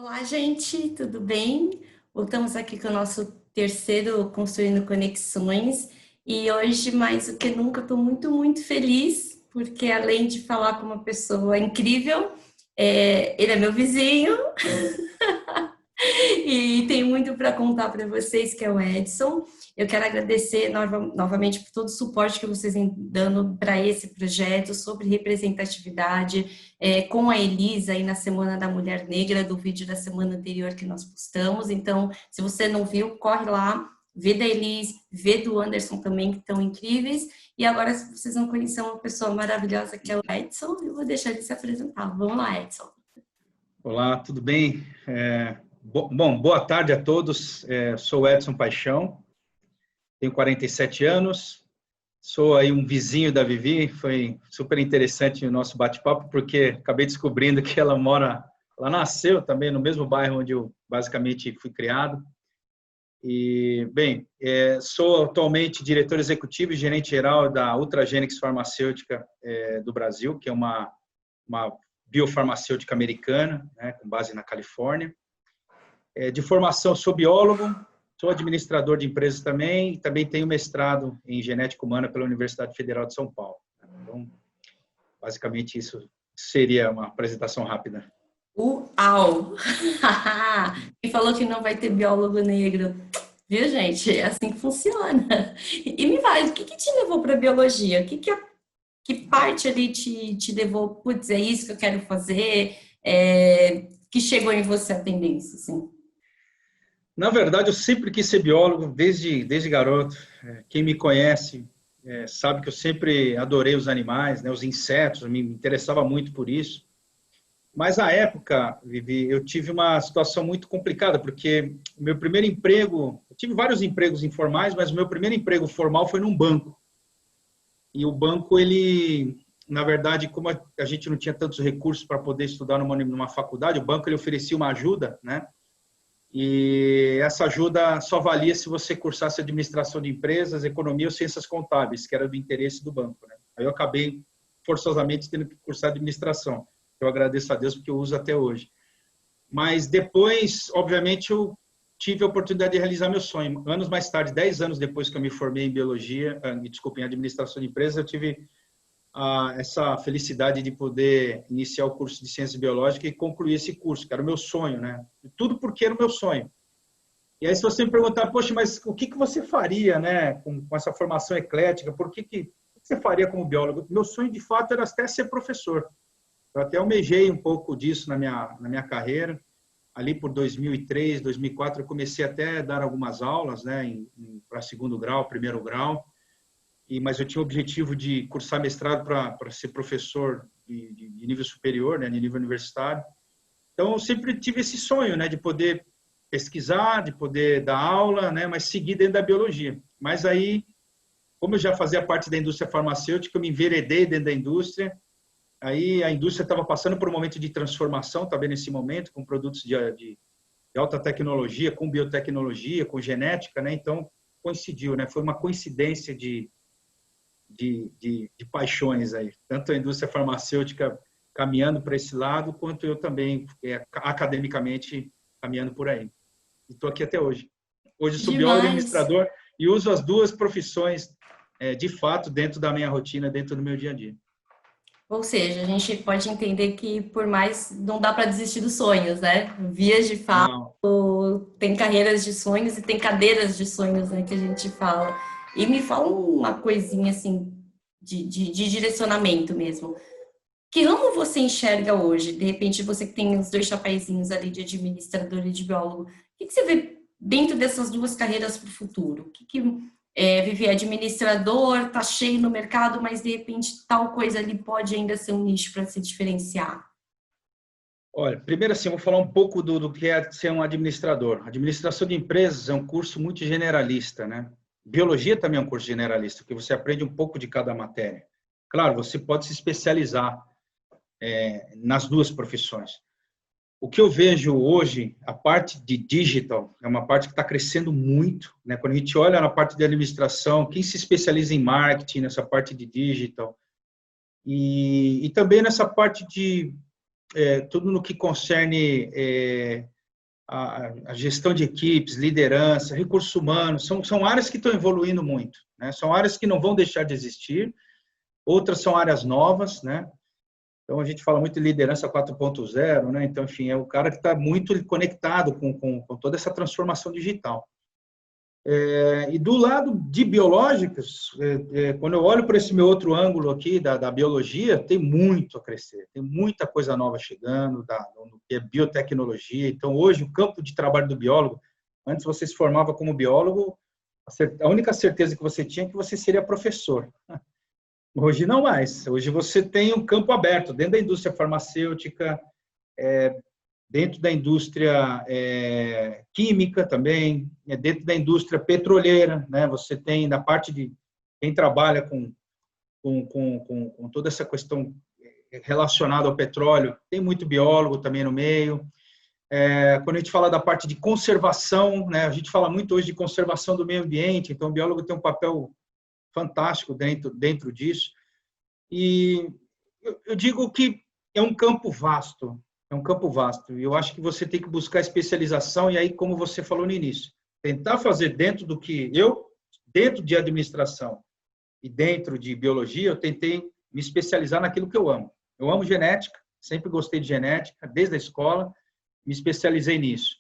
Olá, gente, tudo bem? Voltamos aqui com o nosso terceiro Construindo Conexões e hoje, mais do que nunca, estou muito feliz porque, além de falar com uma pessoa incrível, ele é meu vizinho e tem muito para contar para vocês, que é o Edson. Eu quero agradecer novamente por todo o suporte que vocês vêm dando para esse projeto sobre representatividade, com a Elisa aí na Semana da Mulher Negra, do vídeo da semana anterior que nós postamos. Então, se você não viu, corre lá, vê da Elise, vê do Anderson também, que estão incríveis. E agora vocês vão conhecer uma pessoa maravilhosa que é o Edson. Eu vou deixar ele se apresentar. Vamos lá, Edson. Olá, tudo bem? Bom, boa tarde a todos. Sou Edson Paixão, tenho 47 anos, sou aí um vizinho da Vivi. Foi super interessante o nosso bate-papo, porque acabei descobrindo que ela nasceu também no mesmo bairro onde eu basicamente fui criado. E, bem, sou atualmente diretor executivo e gerente geral da Ultragenyx Farmacêutica do Brasil, que é uma biofarmacêutica americana, né, com base na Califórnia. De formação, sou biólogo, sou administrador de empresas também tenho mestrado em genética humana pela Universidade Federal de São Paulo. Então, basicamente, isso seria uma apresentação rápida. Uau! E falou que não vai ter biólogo negro. Viu, gente? É assim que funciona. E me fala, o que te levou para a biologia? Que parte ali te levou? Putz, é isso que eu quero fazer? Que chegou em você a tendência, assim? Na verdade, eu sempre quis ser biólogo, desde garoto. Quem me conhece sabe que eu sempre adorei os animais, né, os insetos, me interessava muito por isso. Mas, na época, Vivi, eu tive uma situação muito complicada, porque o meu primeiro emprego... Eu tive vários empregos informais, mas o meu primeiro emprego formal foi num banco. E o banco, ele... Na verdade, como a gente não tinha tantos recursos para poder estudar numa faculdade, o banco ele oferecia uma ajuda, né? E essa ajuda só valia se você cursasse administração de empresas, economia ou ciências contábeis, que era do interesse do banco, né? Aí eu acabei forçosamente tendo que cursar administração. Eu agradeço a Deus porque eu uso até hoje. Mas depois, obviamente, eu tive a oportunidade de realizar meu sonho. Anos mais tarde, 10 anos depois que eu me formei em biologia, em administração de empresas, eu tive essa felicidade de poder iniciar o curso de ciência biológica e concluir esse curso, que era o meu sonho, né? Tudo porque era o meu sonho. E aí, se você me perguntar, poxa, mas o que você faria, né, com essa formação eclética? O que você faria como biólogo? Meu sonho, de fato, era até ser professor. Eu até almejei um pouco disso na minha carreira. Ali por 2003, 2004, eu comecei até a dar algumas aulas, né, para segundo grau, primeiro grau. Mas eu tinha o objetivo de cursar mestrado para ser professor de nível superior, né, de nível universitário. Então, eu sempre tive esse sonho, né, de poder pesquisar, de poder dar aula, né, mas seguir dentro da biologia. Mas aí, como eu já fazia parte da indústria farmacêutica, eu me enveredei dentro da indústria. Aí a indústria estava passando por um momento de transformação, também nesse momento, com produtos de alta tecnologia, com biotecnologia, com genética, né? Então, coincidiu, né? Foi uma coincidência de paixões aí. Tanto a indústria farmacêutica caminhando para esse lado, quanto eu também, academicamente, caminhando por aí. E estou aqui até hoje. Hoje sou biólogo e Demais! administrador e uso as duas profissões, de fato, dentro da minha rotina, dentro do meu dia a dia. Ou seja, a gente pode entender que por mais não dá para desistir dos sonhos, né? Vias de fato, Não, tem carreiras de sonhos e tem cadeiras de sonhos, né, que a gente fala. E me fala uma coisinha assim de direcionamento mesmo. Que ramo você enxerga hoje? De repente, você que tem os dois chapeizinhos ali de administrador e de biólogo, o que você vê dentro dessas duas carreiras para o futuro? Viver administrador, tá cheio no mercado, mas de repente tal coisa ali pode ainda ser um nicho para se diferenciar? olha, primeiro assim, eu vou falar um pouco do que é ser um administrador. Administração de empresas é um curso muito generalista, né? Biologia também é um curso generalista, porque você aprende um pouco de cada matéria. Claro, você pode se especializar nas duas profissões. O que eu vejo hoje, a parte de digital, é uma parte que está crescendo muito, né? Quando a gente olha na parte de administração, quem se especializa em marketing, nessa parte de digital, e também nessa parte tudo no que concerne a gestão de equipes, liderança, recursos humanos, são áreas que estão evoluindo muito, né? São áreas que não vão deixar de existir, outras são áreas novas, né? Então, a gente fala muito de liderança 4.0, né? Então, enfim, é o cara que está muito conectado com toda essa transformação digital. E do lado de biológicas, quando eu olho para esse meu outro ângulo aqui da biologia, tem muito a crescer, tem muita coisa nova chegando, no que é biotecnologia. Então, hoje, o campo de trabalho do biólogo, antes você se formava como biólogo, a única certeza que você tinha é que você seria professor. Hoje não mais. Hoje você tem um campo aberto dentro da indústria farmacêutica, dentro da indústria química também, dentro da indústria petroleira, né? Você tem na parte de quem trabalha com toda essa questão relacionada ao petróleo, tem muito biólogo também no meio. Quando a gente fala da parte de conservação, né? A gente fala muito hoje de conservação do meio ambiente, então o biólogo tem um papel fantástico dentro disso. E eu digo que é um campo vasto, e eu acho que você tem que buscar especialização, e aí, como você falou no início, tentar fazer dentro de administração e dentro de biologia, eu tentei me especializar naquilo que eu amo. Eu amo genética, sempre gostei de genética, desde a escola, me especializei nisso.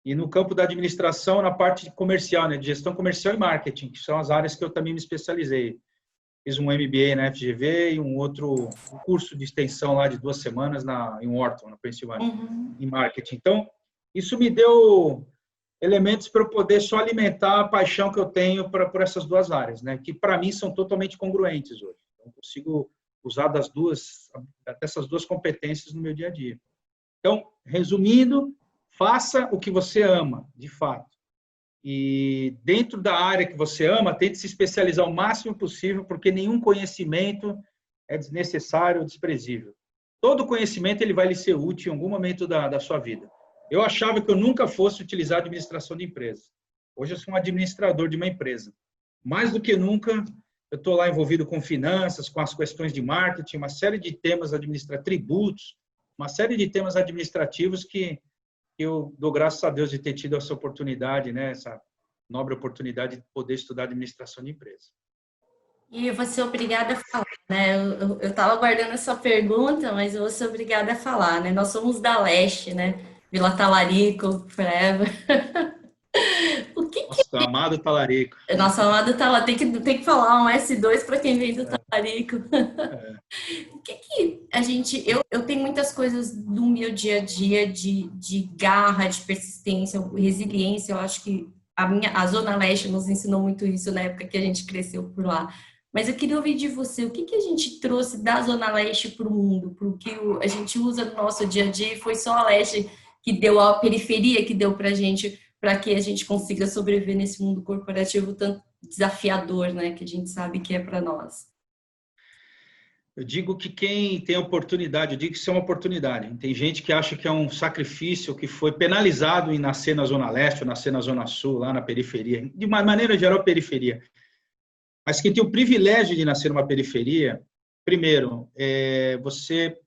E no campo da administração, na parte comercial, né, de gestão comercial e marketing, que são as áreas que eu também me especializei. Fiz um MBA na FGV e um outro curso de extensão lá de 2 semanas em Wharton, na Pensilvânia, em marketing. Então, isso me deu elementos para eu poder só alimentar a paixão que eu tenho por essas duas áreas, né, que para mim são totalmente congruentes hoje. Então, eu consigo usar dessas duas competências no meu dia a dia. Então, resumindo, faça o que você ama, de fato. E dentro da área que você ama, tente se especializar o máximo possível, porque nenhum conhecimento é desnecessário ou desprezível. Todo conhecimento ele vai lhe ser útil em algum momento da sua vida. Eu achava que eu nunca fosse utilizar a administração de empresas. Hoje eu sou um administrador de uma empresa. Mais do que nunca, eu estou lá envolvido com finanças, com as questões de marketing, uma série de temas administrativos, tributos, uma série de temas administrativos que eu dou graças a Deus de ter tido essa oportunidade, né, essa nobre oportunidade de poder estudar administração de empresa. E eu vou ser obrigada a falar, né? Eu estava aguardando essa pergunta, mas eu vou ser obrigada a falar, né? Nós somos da Leste, né? Vila Talarico, Forever. O que que Nossa, amado talarico. nossa amada tá lá, tem que falar um S2 para quem vem do Talarico. O que a gente. Eu tenho muitas coisas do meu dia a dia de garra, de persistência, resiliência. Eu acho que a Zona Leste nos ensinou muito isso na época que a gente cresceu por lá. Mas eu queria ouvir de você, o que a gente trouxe da Zona Leste para o mundo, para o que a gente usa no nosso dia a dia, e foi só a Leste que deu, a periferia que deu para a gente, para que a gente consiga sobreviver nesse mundo corporativo tão desafiador, né, que a gente sabe que é para nós. Eu digo que quem tem oportunidade, eu digo que isso é uma oportunidade. Tem gente que acha que é um sacrifício, que foi penalizado em nascer na Zona Leste ou nascer na Zona Sul, lá na periferia. De uma maneira geral, periferia. Mas quem tem o privilégio de nascer numa periferia, primeiro, você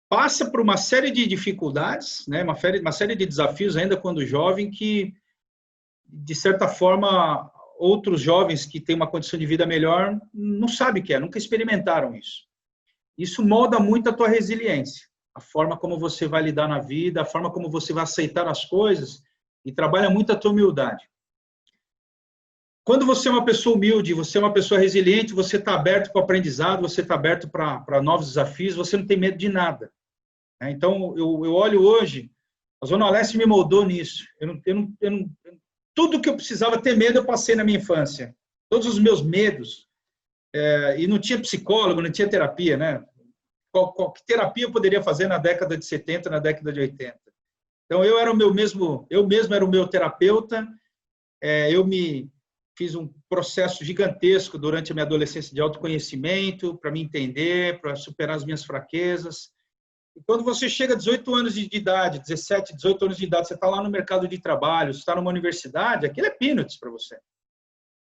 passa por uma série de dificuldades, né? Uma série de desafios ainda quando jovem que, de certa forma, outros jovens que têm uma condição de vida melhor não sabem o que é, nunca experimentaram isso. Isso molda muito a tua resiliência, a forma como você vai lidar na vida, a forma como você vai aceitar as coisas, e trabalha muito a tua humildade. Quando você é uma pessoa humilde, você é uma pessoa resiliente, você está aberto para o aprendizado, você está aberto para novos desafios, você não tem medo de nada. Então, eu olho hoje, a Zona Leste me moldou nisso. Tudo que eu precisava ter medo, eu passei na minha infância. Todos os meus medos. E não tinha psicólogo, não tinha terapia, né? Que terapia eu poderia fazer na década de 70, na década de 80? Então, eu mesmo era o meu terapeuta, eu me fiz um processo gigantesco durante a minha adolescência de autoconhecimento, para me entender, para superar as minhas fraquezas. E quando você chega a 18 anos de idade, 17, 18 anos de idade, você está lá no mercado de trabalho, você está numa universidade, aquilo é peanuts para você.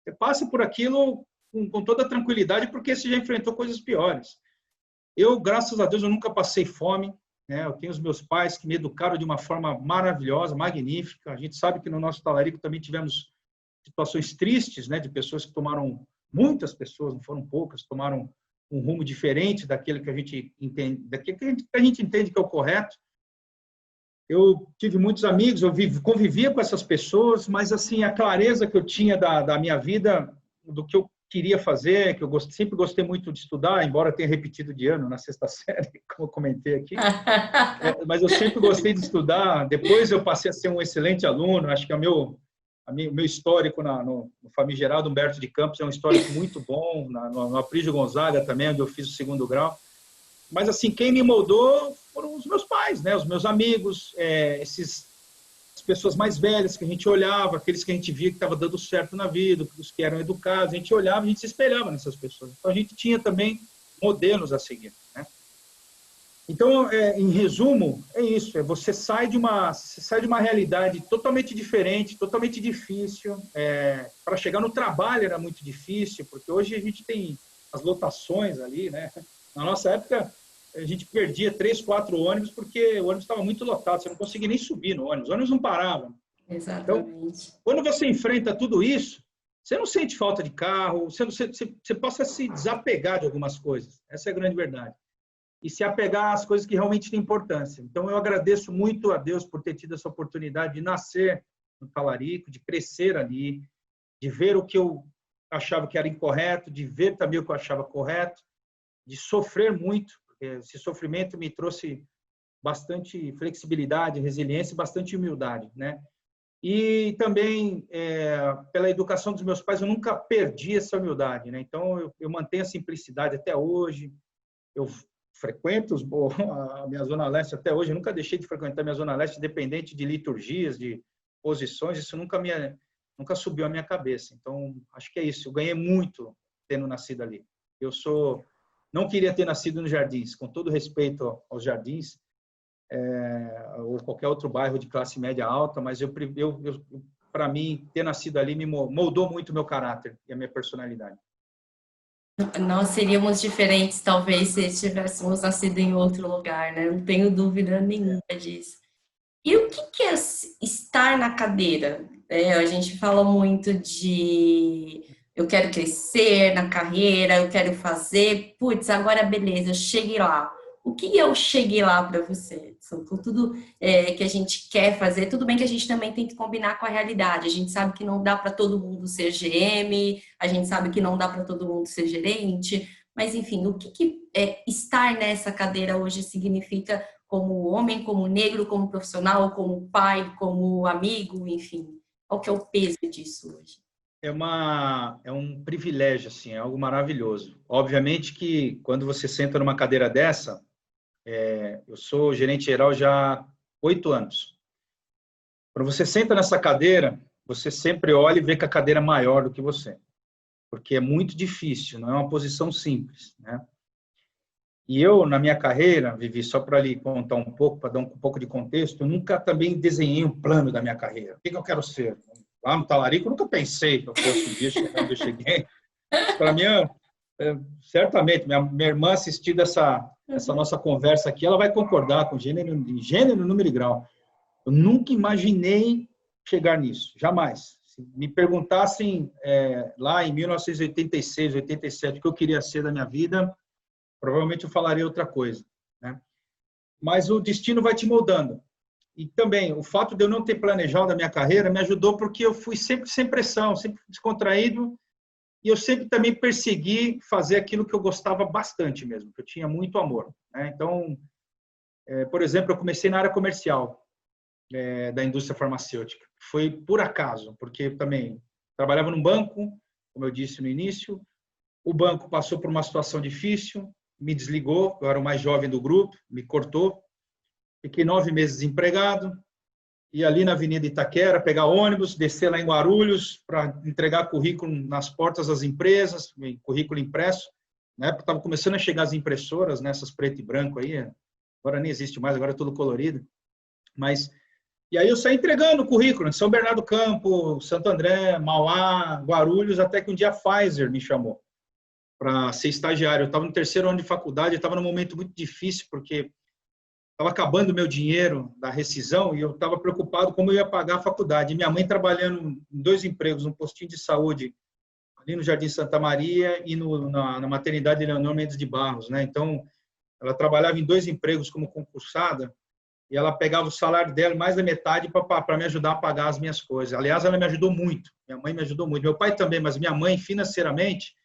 Você passa por aquilo com toda tranquilidade, porque você já enfrentou coisas piores. Eu, graças a Deus, eu nunca passei fome, né? Eu tenho os meus pais que me educaram de uma forma maravilhosa, magnífica. A gente sabe que no nosso talarico também tivemos situações tristes, né, de pessoas que tomaram, muitas pessoas, não foram poucas, tomaram um rumo diferente daquele que a gente entende, daquele que a gente entende que é o correto. Eu tive muitos amigos, eu convivia com essas pessoas, mas assim a clareza que eu tinha da minha vida, do que eu queria fazer, que eu sempre gostei muito de estudar, embora tenha repetido de ano na sexta série, como eu comentei aqui, mas eu sempre gostei de estudar. Depois eu passei a ser um excelente aluno. Acho que o meu histórico no famigerado Humberto de Campos é um histórico muito bom, no Aprígio Gonzaga também, onde eu fiz o segundo grau. Mas, assim, quem me moldou foram os meus pais, né? Os meus amigos, as pessoas mais velhas que a gente olhava, aqueles que a gente via que estava dando certo na vida, os que eram educados, a gente olhava, a gente se espelhava nessas pessoas. Então, a gente tinha também modelos a seguir, né? Então, em resumo, é isso. Você sai de uma realidade totalmente diferente, totalmente difícil. Para chegar no trabalho era muito difícil, porque hoje a gente tem as lotações ali, né? Na nossa época, a gente perdia 3, 4 ônibus, porque o ônibus estava muito lotado, você não conseguia nem subir no ônibus, o ônibus não parava. Exatamente. Então, quando você enfrenta tudo isso, você não sente falta de carro, você passa a se desapegar de algumas coisas. Essa é a grande verdade. E se apegar às coisas que realmente têm importância. Então, eu agradeço muito a Deus por ter tido essa oportunidade de nascer no Talarico, de crescer ali, de ver o que eu achava que era incorreto, de ver também o que eu achava correto, de sofrer muito. Esse sofrimento me trouxe bastante flexibilidade, resiliência e bastante humildade, né? E também, pela educação dos meus pais, eu nunca perdi essa humildade, né? Então, eu mantenho a simplicidade até hoje. Eu frequento a minha Zona Leste até hoje, eu nunca deixei de frequentar a minha Zona Leste, independente de liturgias, de posições, isso nunca subiu à minha cabeça. Então, acho que é isso. Eu ganhei muito tendo nascido ali. Não queria ter nascido nos Jardins, com todo respeito aos Jardins, ou qualquer outro bairro de classe média alta, mas para mim, ter nascido ali me moldou muito o meu caráter e a minha personalidade. Nós seríamos diferentes, talvez, se tivéssemos nascido em outro lugar, né? Não tenho dúvida nenhuma disso. E o que é estar na cadeira? A gente fala muito de eu quero crescer na carreira, eu quero fazer, putz, agora beleza, eu cheguei lá. O que eu cheguei lá para você? São com tudo que a gente quer fazer, tudo bem que a gente também tem que combinar com a realidade. A gente sabe que não dá para todo mundo ser GM, a gente sabe que não dá para todo mundo ser gerente, mas enfim, o que estar nessa cadeira hoje significa como homem, como negro, como profissional, como pai, como amigo, enfim. Qual que é o peso disso hoje? É um privilégio, assim, é algo maravilhoso. Obviamente que quando você senta numa cadeira dessa, eu sou gerente geral já há 8 anos. Quando você senta nessa cadeira, você sempre olha e vê que a cadeira é maior do que você, porque é muito difícil, não é uma posição simples, né? E eu, na minha carreira, Vivi, só para lhe contar um pouco, para dar um pouco de contexto, eu nunca também desenhei um plano da minha carreira. O que eu quero ser? Lá no Talarico, eu nunca pensei que eu fosse um dia chegar onde eu cheguei. Para mim, certamente, minha irmã assistindo essa nossa conversa aqui, ela vai concordar com gênero, número e grau. Eu nunca imaginei chegar nisso, jamais. Se me perguntassem lá em 1986, 87, o que eu queria ser da minha vida, provavelmente eu falaria outra coisa, né? Mas o destino vai te moldando. E também, o fato de eu não ter planejado a minha carreira me ajudou porque eu fui sempre sem pressão, sempre descontraído, e eu sempre também persegui fazer aquilo que eu gostava bastante mesmo, que eu tinha muito amor, né? Então, por exemplo, eu comecei na área comercial da indústria farmacêutica. Foi por acaso, porque também trabalhava num banco, como eu disse no início, o banco passou por uma situação difícil, me desligou, eu era o mais jovem do grupo, me cortou, fiquei 9 meses desempregado, ia ali na Avenida Itaquera, pegar ônibus, descer lá em Guarulhos para entregar currículo nas portas das empresas, currículo impresso. Na época estava começando a chegar as impressoras, nessas preto e branco aí, agora nem existe mais, agora é tudo colorido. E aí eu saí entregando o currículo em São Bernardo do Campo, Santo André, Mauá, Guarulhos, até que um dia a Pfizer me chamou para ser estagiário. Eu estava no terceiro ano de faculdade, eu estava num momento muito difícil, porque estava acabando o meu dinheiro da rescisão e eu estava preocupado como eu ia pagar a faculdade. E minha mãe trabalhando em 2 empregos, um postinho de saúde ali no Jardim Santa Maria e na maternidade Leonor Mendes de Barros, né? Então, ela trabalhava em 2 empregos como concursada e ela pegava o salário dela mais da metade para me ajudar a pagar as minhas coisas. Aliás, ela me ajudou muito. Minha mãe me ajudou muito. Meu pai também, mas minha mãe, financeiramente,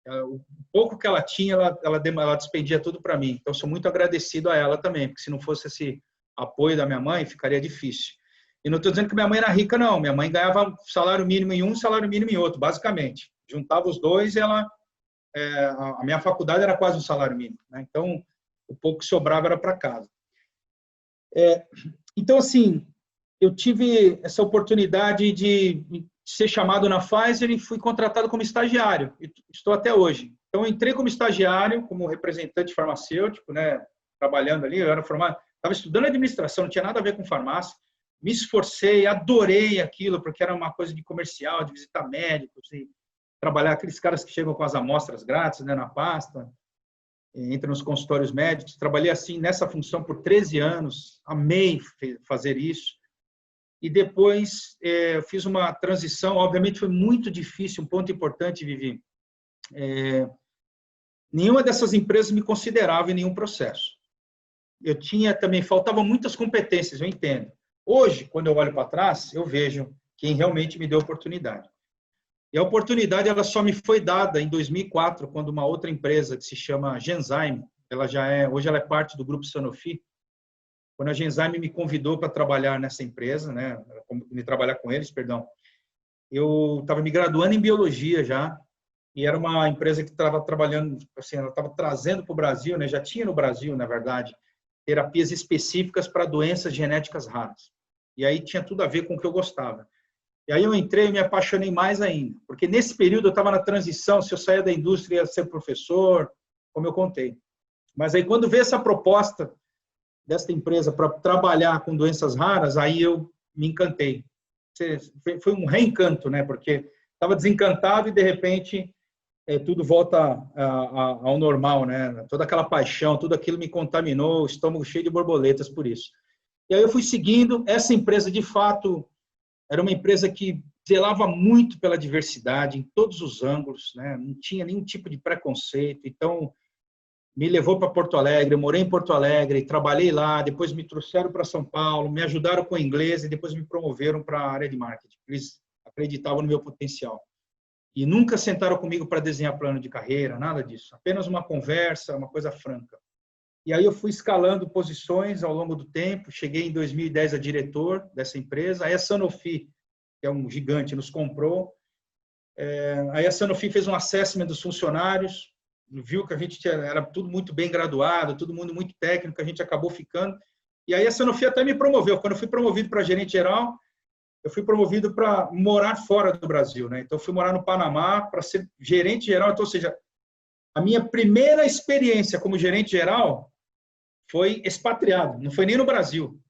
o pouco que ela tinha, ela despendia tudo para mim. Então, sou muito agradecido a ela também, porque se não fosse esse apoio da minha mãe, ficaria difícil. E não estou dizendo que minha mãe era rica, não. Minha mãe ganhava salário mínimo em um, salário mínimo em outro, basicamente. Juntava os dois e a minha faculdade era quase um salário mínimo, né? Então, o pouco que sobrava era para casa. Então, assim, eu tive essa oportunidade de ser chamado na Pfizer e fui contratado como estagiário. Estou até hoje. Então, eu entrei como estagiário, como representante farmacêutico, né, trabalhando ali. Eu era formado, estava estudando administração, não tinha nada a ver com farmácia. Me esforcei, adorei aquilo, porque era uma coisa de comercial, de visitar médicos, e trabalhar aqueles caras que chegam com as amostras grátis, né, na pasta, entra nos consultórios médicos. Trabalhei assim nessa função por 13 anos, amei fazer isso. E depois fiz uma transição, obviamente foi muito difícil, um ponto importante, Vivi. Nenhuma dessas empresas me considerava em nenhum processo. Eu tinha também, faltavam muitas competências, eu entendo. Hoje, quando eu olho para trás, eu vejo quem realmente me deu a oportunidade. E a oportunidade ela só me foi dada em 2004, quando uma outra empresa que se chama Genzyme, hoje ela é parte do grupo Sanofi. Quando a Genzyme me convidou para trabalhar nessa empresa, né, me trabalhar com eles, perdão, eu estava me graduando em biologia já, e era uma empresa que estava trabalhando, assim, ela estava trazendo para o Brasil, né, já tinha no Brasil, na verdade, terapias específicas para doenças genéticas raras. E aí tinha tudo a ver com o que eu gostava. E aí eu entrei e me apaixonei mais ainda, porque nesse período eu estava na transição, se eu saía da indústria ia ser professor, como eu contei. Mas aí quando veio essa proposta desta empresa para trabalhar com doenças raras, aí eu me encantei. Foi um reencanto, né? Porque estava desencantado e de repente tudo volta ao normal, né? Toda aquela paixão, tudo aquilo me contaminou, o estômago cheio de borboletas por isso. E aí eu fui seguindo. Essa empresa, de fato, era uma empresa que zelava muito pela diversidade em todos os ângulos, né? Não tinha nenhum tipo de preconceito. Então, me levou para Porto Alegre, eu morei em Porto Alegre, trabalhei lá, depois me trouxeram para São Paulo, me ajudaram com o inglês e depois me promoveram para a área de marketing. Eles acreditavam no meu potencial. E nunca sentaram comigo para desenhar plano de carreira, nada disso. Apenas uma conversa, uma coisa franca. E aí eu fui escalando posições ao longo do tempo, cheguei em 2010 a diretor dessa empresa, aí a Sanofi, que é um gigante, nos comprou. Aí a Sanofi fez um assessment dos funcionários, viu que a gente era tudo muito bem graduado, todo mundo muito técnico, a gente acabou ficando. E aí a Sanofi até me promoveu. Quando eu fui promovido para gerente geral, eu fui promovido para morar fora do Brasil, né? Então eu fui morar no Panamá para ser gerente geral. Então, ou seja, a minha primeira experiência como gerente geral foi expatriado, não foi nem no Brasil.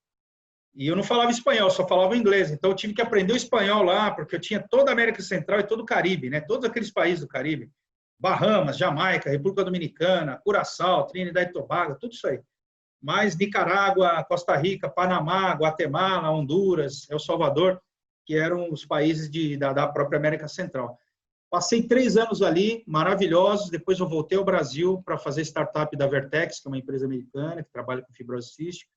E eu não falava espanhol, só falava inglês. Então eu tive que aprender o espanhol lá, porque eu tinha toda a América Central e todo o Caribe, né? Todos aqueles países do Caribe. Bahamas, Jamaica, República Dominicana, Curaçao, Trinidad e Tobago, tudo isso aí. Mais Nicarágua, Costa Rica, Panamá, Guatemala, Honduras, El Salvador, que eram os países da própria América Central. Passei 3 anos ali, maravilhosos. Depois eu voltei ao Brasil para fazer startup da Vertex, que é uma empresa americana que trabalha com fibrose cística.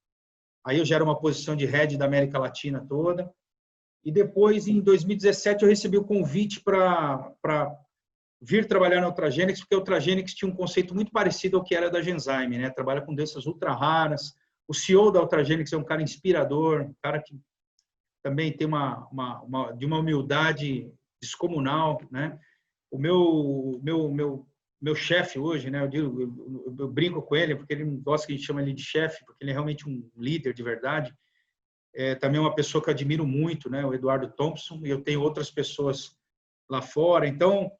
Aí eu já era uma posição de head da América Latina toda. E depois, em 2017, eu recebi o convite para vir trabalhar na Ultragenyx, porque a Ultragenyx tinha um conceito muito parecido ao que era da Genzyme, né? Trabalha com doenças ultra raras. O CEO da Ultragenyx é um cara inspirador, um cara que também tem de uma humildade descomunal, né? O meu chefe hoje, né? Eu brinco com ele porque ele não gosta que a gente chame ele de chefe, porque ele é realmente um líder de verdade. Também uma pessoa que eu admiro muito, né? O Eduardo Thompson, e eu tenho outras pessoas lá fora. Então,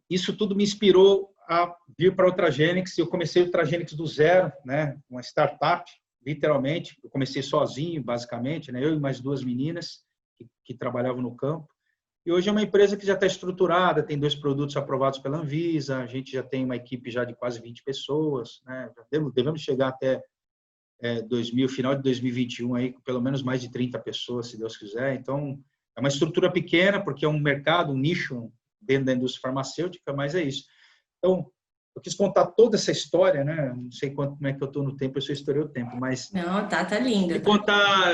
isso tudo me inspirou a vir para a Ultragenyx. Eu comecei a Ultragenyx do zero, né? Uma startup, literalmente. Eu comecei sozinho, basicamente, né? Eu e mais 2 meninas que trabalhavam no campo. E hoje é uma empresa que já está estruturada, tem 2 produtos aprovados pela Anvisa, a gente já tem uma equipe já de quase 20 pessoas, né? Devemos chegar até final de 2021, aí, com pelo menos mais de 30 pessoas, se Deus quiser. Então, é uma estrutura pequena, porque é um mercado, um nicho dentro da indústria farmacêutica, mas é isso. Então, eu quis contar toda essa história, né? Não sei como é que eu estou no tempo, eu só estourei o tempo, mas... Não, tá lindo.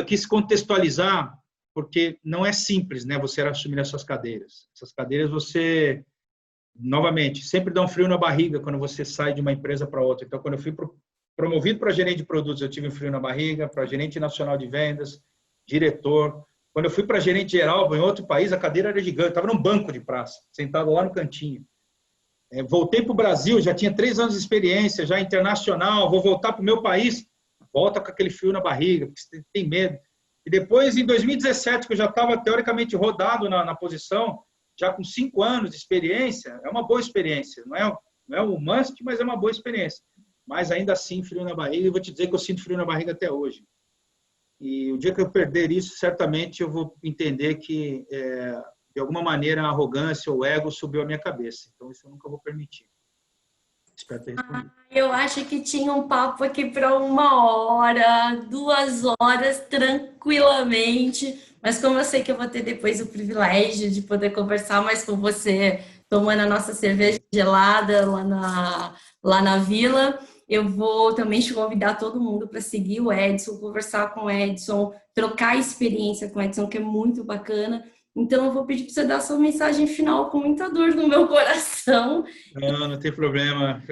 Quis contextualizar, porque não é simples, né? Você assumir essas cadeiras. Essas cadeiras você, novamente, sempre dá um frio na barriga quando você sai de uma empresa para outra. Então, quando eu fui promovido para gerente de produtos, eu tive um frio na barriga, para gerente nacional de vendas, diretor. Quando eu fui para gerente geral em outro país, a cadeira era gigante, estava num banco de praça, sentado lá no cantinho. Voltei para o Brasil, já tinha 3 anos de experiência, já internacional, vou voltar para o meu país, volta com aquele frio na barriga, porque você tem medo. E depois, em 2017, que eu já estava teoricamente rodado na posição, já com 5 anos de experiência, é uma boa experiência. Não é um must, mas é uma boa experiência. Mas ainda assim, frio na barriga, e vou te dizer que eu sinto frio na barriga até hoje. E o dia que eu perder isso, certamente eu vou entender que, de alguma maneira, a arrogância ou o ego subiu à minha cabeça. Então, isso eu nunca vou permitir. Espero ter respondido. Eu acho que tinha um papo aqui para 1 hora, 2 horas, tranquilamente. Mas como eu sei que eu vou ter depois o privilégio de poder conversar mais com você, tomando a nossa cerveja gelada lá na vila, eu vou também te convidar todo mundo para seguir o Edson, conversar com o Edson, trocar experiência com o Edson, que é muito bacana. Então, eu vou pedir para você dar sua mensagem final com muita dor no meu coração. Não tem problema.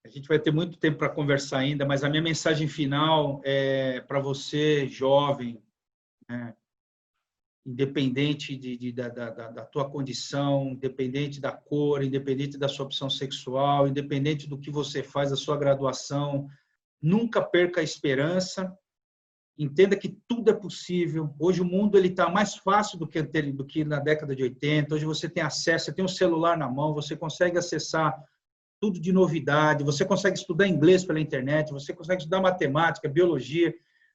A gente vai ter muito tempo para conversar ainda, mas a minha mensagem final é para você, jovem, né? Independente da tua condição, independente da cor, independente da sua opção sexual, independente do que você faz, da sua graduação, nunca perca a esperança. Entenda que tudo é possível. Hoje o mundo está mais fácil do que na década de 80. Hoje você tem acesso, você tem um celular na mão, você consegue acessar tudo de novidade, você consegue estudar inglês pela internet, você consegue estudar matemática, biologia.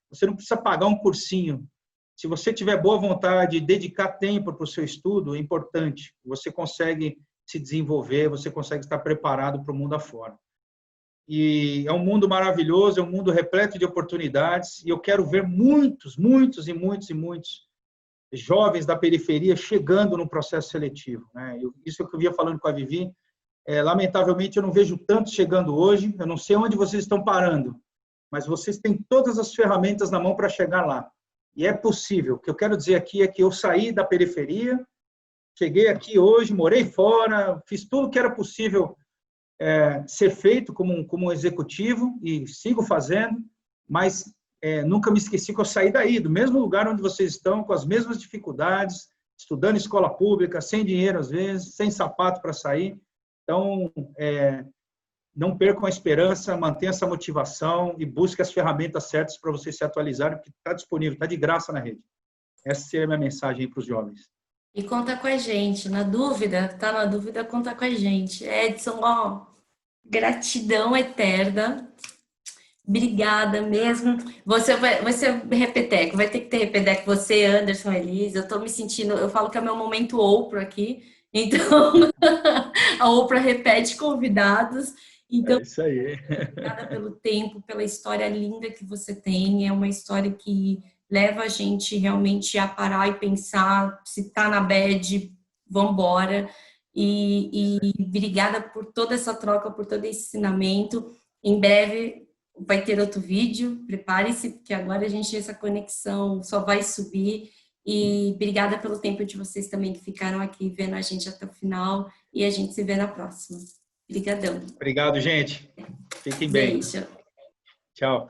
Você não precisa pagar um cursinho. Se você tiver boa vontade e dedicar tempo para o seu estudo, é importante. Você consegue se desenvolver, você consegue estar preparado para o mundo afora. E é um mundo maravilhoso, é um mundo repleto de oportunidades, e eu quero ver muitos jovens da periferia chegando no processo seletivo, né? Isso que eu vinha falando com a Vivi, lamentavelmente eu não vejo tantos chegando hoje, eu não sei onde vocês estão parando, mas vocês têm todas as ferramentas na mão para chegar lá. E é possível. O que eu quero dizer aqui é que eu saí da periferia, cheguei aqui hoje, morei fora, fiz tudo que era possível ser feito como um executivo e sigo fazendo, mas nunca me esqueci que eu saí daí, do mesmo lugar onde vocês estão, com as mesmas dificuldades, estudando em escola pública, sem dinheiro às vezes, sem sapato para sair. Então, não percam a esperança, mantenha essa motivação e busque as ferramentas certas para vocês se atualizarem, porque está disponível, está de graça na rede. Essa seria a minha mensagem para os jovens. E conta com a gente. Na dúvida, conta com a gente. Edson, ó, gratidão eterna. Obrigada mesmo. Você ser repeteco, vai ter que ter repeteco. Você, Anderson, Elise, eu tô me sentindo, eu falo que é meu momento Oprah aqui. Então, a Oprah repete convidados. Então, é isso aí. Obrigada pelo tempo, pela história linda que você tem. É uma história que leva a gente realmente a parar e pensar, se tá na bad, vambora. E obrigada por toda essa troca, por todo esse ensinamento. Em breve vai ter outro vídeo, prepare-se, porque agora a gente, essa conexão só vai subir. E obrigada pelo tempo de vocês também que ficaram aqui vendo a gente até o final. E a gente se vê na próxima. Obrigadão. Obrigado, gente. Fiquem bem. Beijo. Tchau.